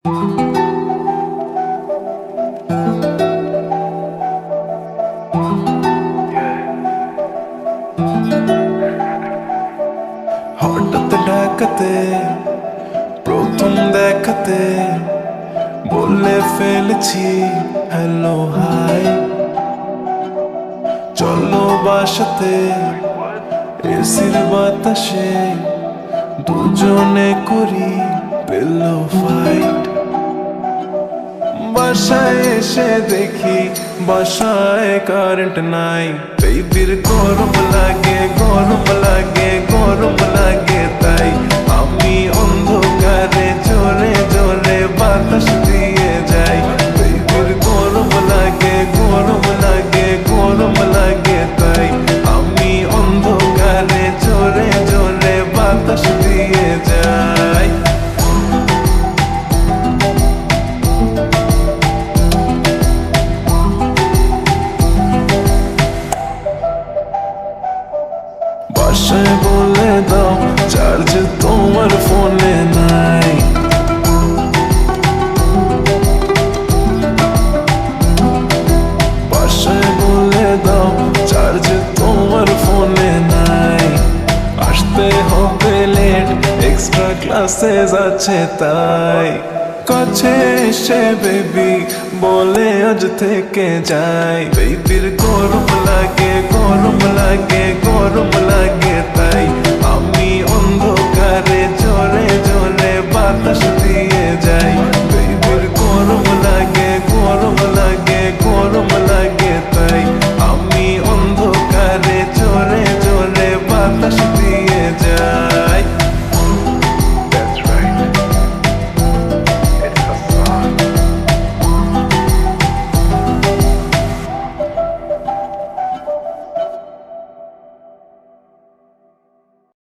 হঠাৎ ডাকাতে প্রথম দেখাতে বলে ফেলেছি হ্যালো হাই, চলো বাসাতে এসির বাতাসে দুজনে করি পিলো ফাইট। বাসায় এসে দেখি বাসায় কারেন্ট নাই, বেবির গরম লাগে গরম লাগে গরম লাগে, তাই আমি অন্ধকারে জোরে জোরে বাতাস দিয়ে যাই। বেবির গরম লাগে গরম লাগে গরম লাগে, তাই আমি অন্ধকারে জোরে জোরে বাতাস দিয়ে যাই। বাসায় বলে দাও চার্জ তোমার ফোনে নাই, বাসায় বলে দাও চার্জ তোমার ফোনে নাই। আসতে হবে লেট, এক্সট্রা ক্লাসেস আছে তাই। কাছে এসে বেবি বলে আজ থেকে যাই, বেবির গরম লাগে গরম লাগে গরম লাগে, তাই আমি অন্ধকারে জোরে জোরে বাতাস দিয়ে যাই।